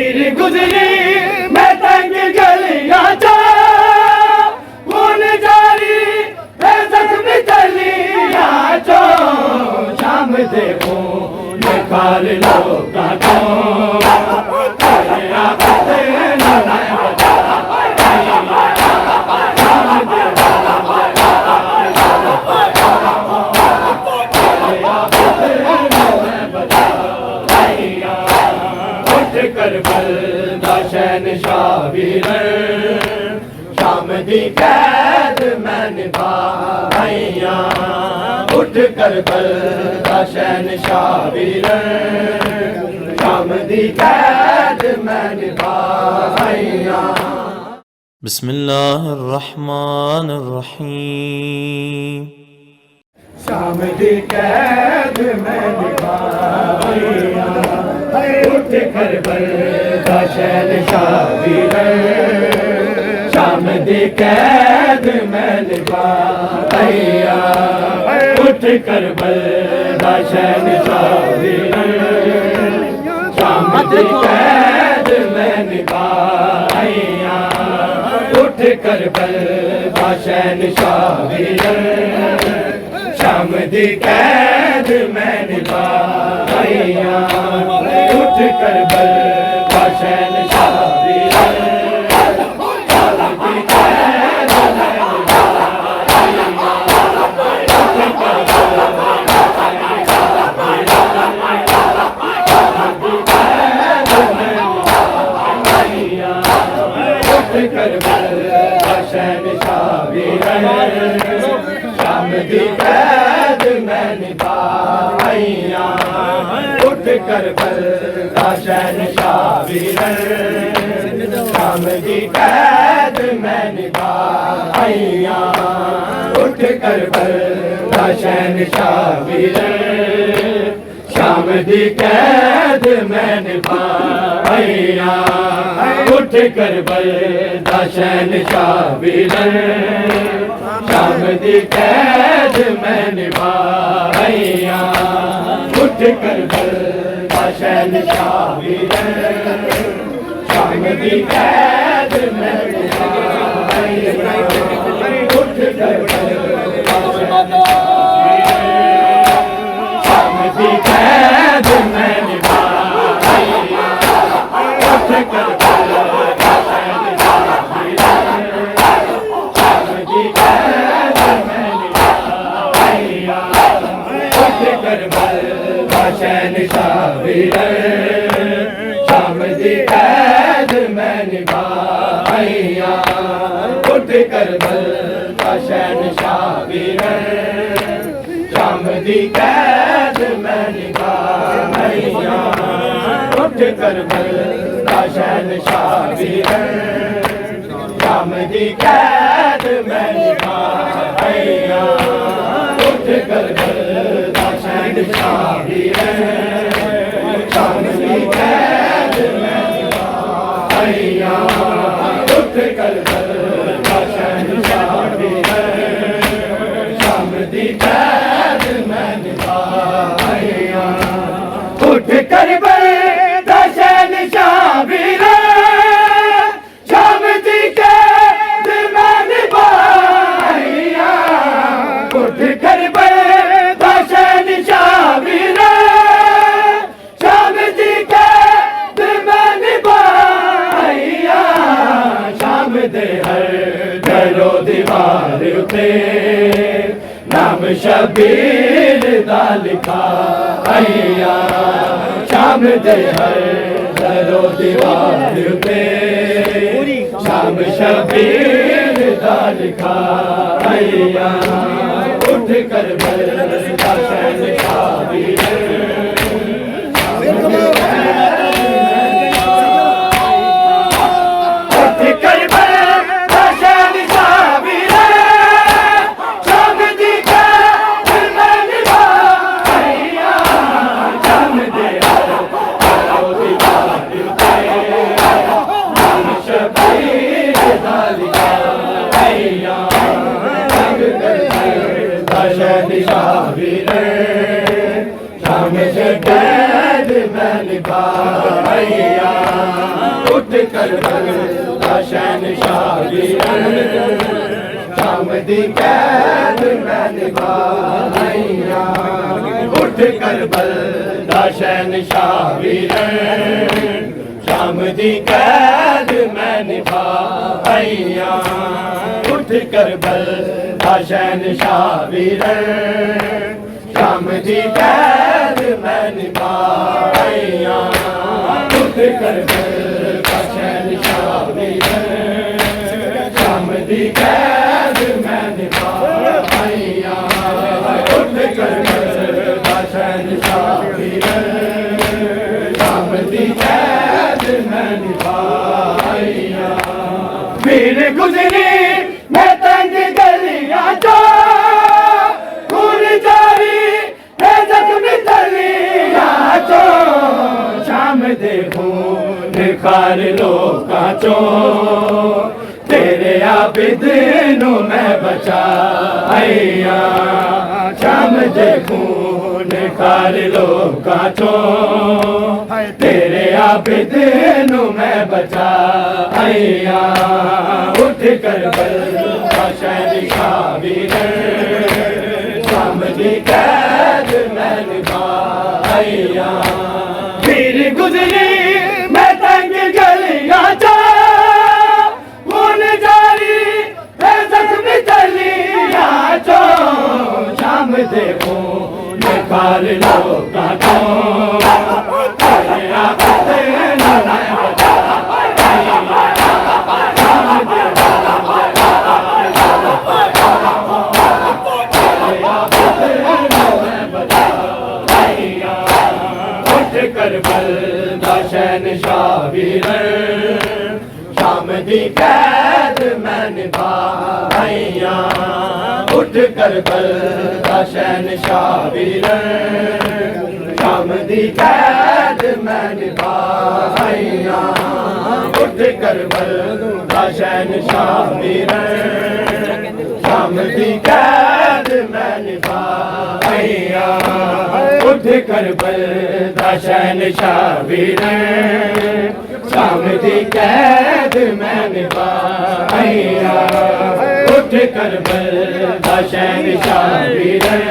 मीर गुजरी मैं तंग गलियां जा खून जारी है जख्म तलियां चो शाम दे खून खाल लोगा को करबल दा शहंशाह वीर शाम दी कैद मैं निभाइया उठ करबल दा शहंशाह वीर शाम दी कैद मैं निभाइया। बिस्मिल्लाहिर रहमानिर रहीम। शाम दी कैद मैं निभाइया उठ करबल दा शहंशाह वीर शाम दी कैद मैं निभाइया उठ करबल दा शहंशाह वीर शाम दी कैद मैं निभाइया उठ करबल दा शहंशाह वीर शाम दी कैद मैं निभाइया उठ करबल दा शहंशाह वीर शाम दी कैद मैं निभाइया उठ करबल दा शहंशाह वीर शाम दी कैद मैं निभाइया उठ करबल दा शहंशाह वीर शाम दी कैद मैं निभाइया उठ करबल दा शहंशाह वीर शाम दी कैद मैं निभाइया उठ करबल दा शहंशाह वीर शाम दी कैद मैं निभाइया उठ करबल दा शहंशाह वीर शाम दी कैद मैं निभाइया उठ करबल दा शहंशाह वीर शाम दी कैद मैं निभाइया उठ करबल दा शहंशाह वीर शाम दी कैद मैं निभाइया उठ करबल दा शहंशाह वीर शाम दी कैद मैं निभाइया उठ करबल दा शहंशाह वीर शाम दी कैद मैं निभाइया उठ करबल दा शहंशाह वीर शाम दी कैद मैं निभाइया उठ करबल दा शहंशाह वीर शाम दी कैद मैं निभाइया उठ करबल दा शहंशाह वीर शाम दी कैद मैं निभाइया उठ करबल दा शहंशाह वीर शाम दी कैद मैं निभाइया उठ करबल दा शहंशाह वीर शाम दी कैद मैं निभाइया उठ करबल दा शहंशाह वीर शाम दी कैद मैं निभाइया शाम दे हर दरो दीवार उते नाम शबीर दा लिखा आइया शाम दे हर दरो दीवार उते शाम शबीर दा लिखा आइया उठ करबल दा शहंशाह वीर उठ करबल दा शहंशाह वीर शाम दी कैद मैं निभाइया शाम दे हर दरो दीवार उते नाम शबीर दा लिखा आइया शाम दे हर दा शहंशाह वीर उठ करबल दा शहंशाह वीरन शाम दी कैद मैं निभाइया उठ करबल दा शहंशाह वीरन शाम दी कैद मैं निभाइया उठ करबल दा शहंशाह वीरन शाम दी कैद मैं निभाइया उठ करबल दा शहंशाह वीरन शाम दी कैद मैं निभाइया उठ करबल दा शहंशाह वीरन शाम दी कैद मैं निभाइया वीर गुजरी मैं तंग गलियां चो खून जारी है जख्मी तलियां चो शाम दे खून खार लोकां चो तेरे आबिद नू मैं बचाइया शाम दे खून खार लोकां चो तेरे आबिद नू मैं बचाइया उठ करबल दा शहंशाह वीरन शाम दी कैद मैं निभाइया वीर गुजरी मैं तंग गलियां चो खून जारी है जख्मी तलियां चो शाम दे खून खार लोकां चो तेरे आबिद नू मैं बचाइया करबल दा शहंशाह वीरन शाम दी कैद मैं निभाइया उठ करबल दा शहंशाह वीरन शाम दी कैद मैं निभाइया उठ करबल दा शहंशाह वीरन शाम दी कैद मैं निभाइया उठ करबल दा शहंशाह वीरन शाम दी कैद मैं निभाइया उठ करबल दा शहंशाह वीरन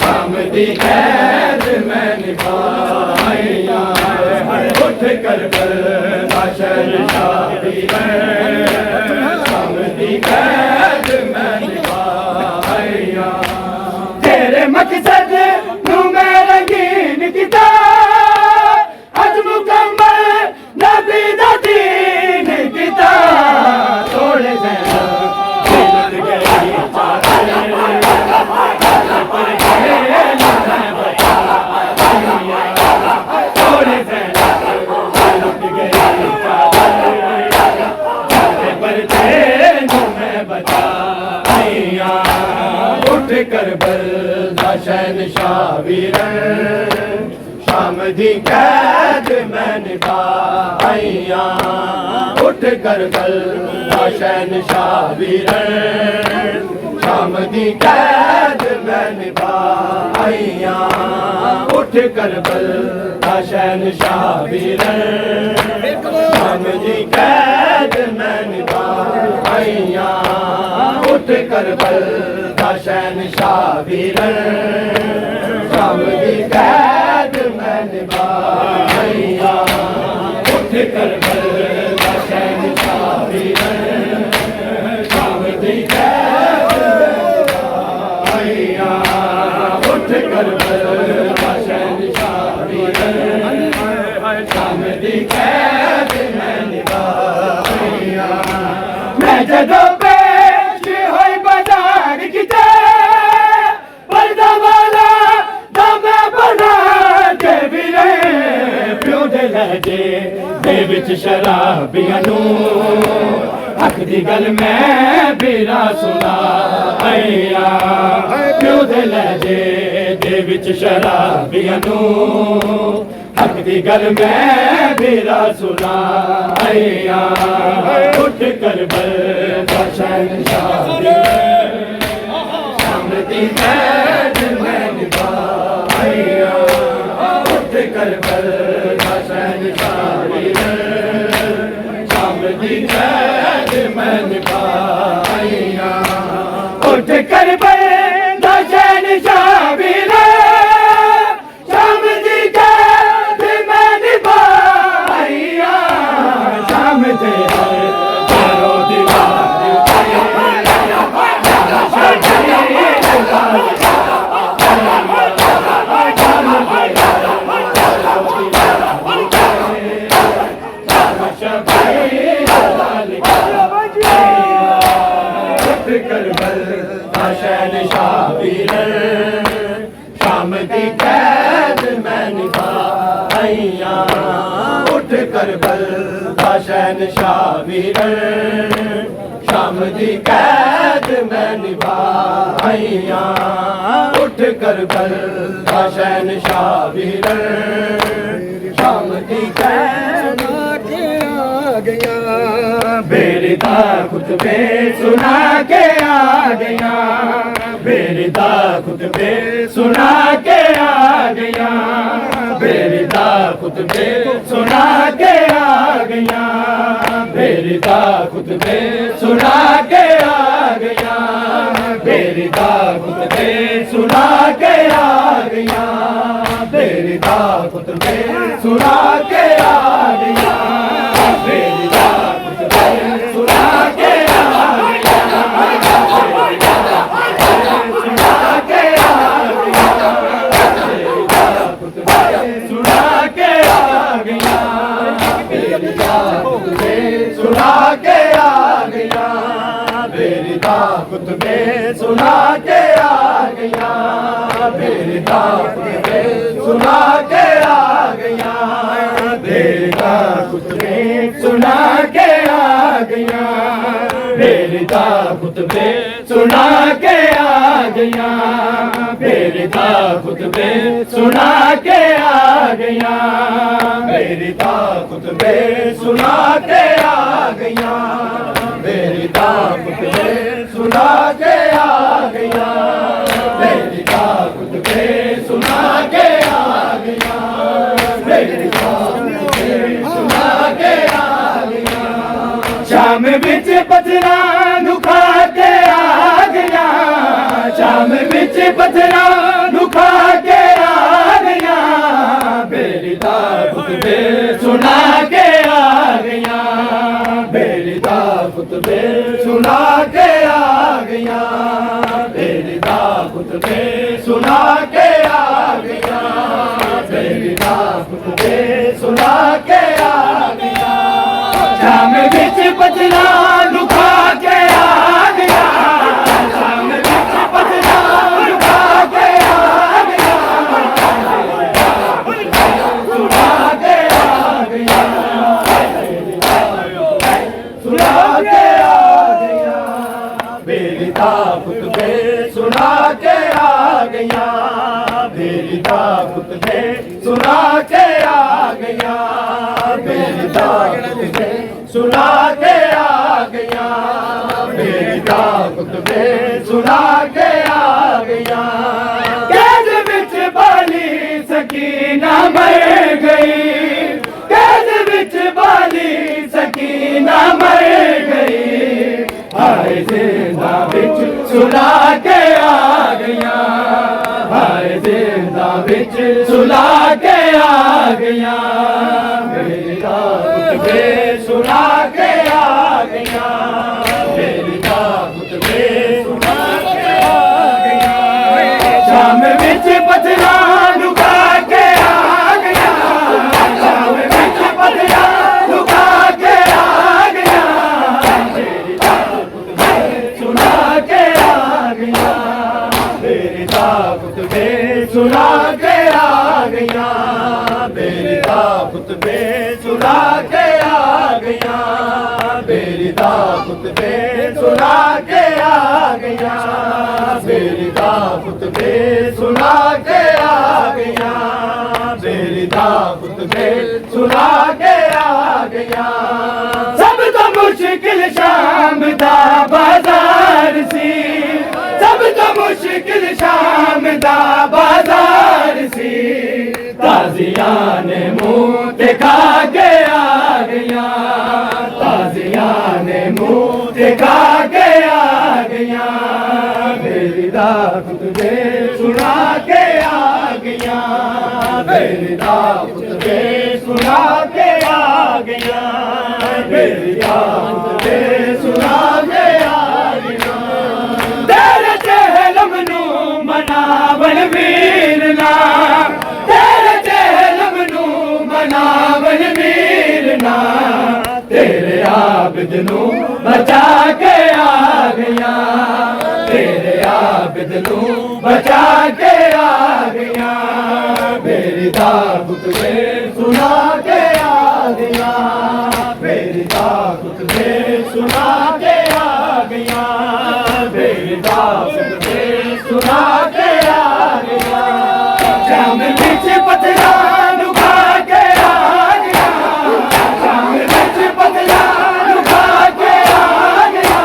शाम दी कैद मैं निभाइया उठ करबल दा शहंशाह वीरन शाम दी कैद मैं निभाइया तेरे मकसद नू मैं रंगीन किता अज मुकम्मल नबी दा दीन किता थोड़े ज़रा मिलत गई चादर पर गए मैं बचाइया थोड़े ज़रा मिलत गई चादर पर नू मैं बचाइया उठ करबल दा शहंशाह वीरन शाम दी कैद मैं निभाइया उठ करबल दा शहंशाह वीरन शाम दी कैद मैं निभाइया उठ करबल दा शहंशाह वीरन शाम दी कैद मैं निभाइया उठ करबल दा शहंशाह वीरन शाम दी कैद मैं निभाइया उठ करबल दा शहंशाह वीरन शाम दी कैद निभाइया उठ करबल दा शहंशाह वीरन शाम दी कैद मैं निभाइया मैं जदों पेश होई बाजार किते पर्दा वाला दमे बना के वीरे प्यो दे लहजे दे विच शराबियां नू हक दी गल मैं बीरा सुनाइया प्यो दे लहजे दे विच शराबियां नू हक दी गल मैं बीरा सुनाइया उठ करबल दा शहंशाह शाम दी कैद मैं निभाइया उठ करबल दा शहंशाह दी कैद मैं निभाइया उठ कर बंदा शहंशाह वीर शाम दी कैद मैं निभाइया शाम ते करो दीवार करबल शहंशाह वीर शाम दी कैद मैं निभाइया उठ करबल शहंशाह वीर शाम दी कैद मैं निभाइया उठ करबल शहंशाह वीर शाम दी कैद गया बेरिदा खुतबे सुना के आ गया बेरिदा खुतबे सुना के आ गया बेरिदा खुतबे सुना के आ गया बेरिदा खुतबे सुना के आ गया बेरिदा खुतबे सुना के आ गया बेरिदा खुतबे सुना के आ गया बेरिदा खुतबे सुना के आ गया सुना के आ गया बेरिदा खुतबे सुना के आ गया बेरिदा खुतबे सुना के आ गया बेरिदा खुतबे सुना के आ गया बेरिदा खुतबे सुना के आ गया बेरिदा खुतबे सुना के आ गया बेरिदा खुतबे सुना के आ गया बेरिदा खुतबे सुना के आ गया बेरिदा खुतबे सुना के आ गया बेरिदा खुतबे सुना के आ गया बेरिदा खुतबे सुना के आ गया बेरिदा खुतबे सुना के आ गया शाम बिच पत्थरा नुखा के आ गया शाम बिच पत्थरा नुखा के आ गया बेरिदा खुतबे सुना के आ गया बेरिदा खुतबे सुना के आ गया बेरिदा खुतबे सुना के आ गया बेरिदा खुतबे सुना के आ गया शाम बिच पत्थरा लुका के आ गया शाम बिच पत्थरा लुका के आ गया सुना के आ गया सुना के आ गया बेरिदा खुतबे सुना के आ गया बेरिदा खुतबे सुना के आ गया बेरिदा खुतबे सुना के आ गया बेरिदा खुतबे सुना के आ गया कैद बिच बाली सकीना मर गई कैद बिच बाली सकीना मर गई हाय जिंदा बिच सुला के आ गया हाय जिंदा बिच सुला के आ गया बेरिदा खुतबे सुना के आ गया बेरिदा खुतबे सुना के आ गया शाम बिच पत्थरा लुका के आ गया शाम बिच पत्थरा लुका के आ गया बेरिदा खुतबे सुना के आ गया बेरिदा खुतबे सुना के आ गया बेरिदा खुतबे सुना के आ गया बेरिदा खुतबे सुना के आ गया बेरिदा खुतबे सुना के आ गया बेरिदा खुतबे सुना के आ गया सब तो मुश्किल शाम दा बाजार सी सब तो मुश्किल शाम दा बाजार सी ताजिया ने मुंह दिखा के आ गया ताजिया दाग तुझे सुना के आ गया, मेरी दाग तुझे सुना के आ गया, मेरी दाग तुझे सुना के आ गया। तेरे चेहलम नू मनावन वीरना, तेरे चेहलम नू मनावन वीरना, तेरे आबिद नू बचा के आ गया, तेरे आबिद नू बचा के आ गया, मेरी दाग तुझे सुना के आ गया, मेरी दाग तुझे सुना के आ गया, मेरी दाग तुझे सुना के आ गया। शाम बिच पतला लुका के आ गया, शाम बिच पतला लुका के आ गया,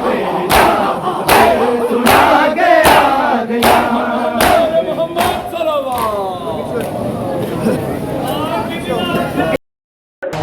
मेरी दाग तुझे सुना के आ गया।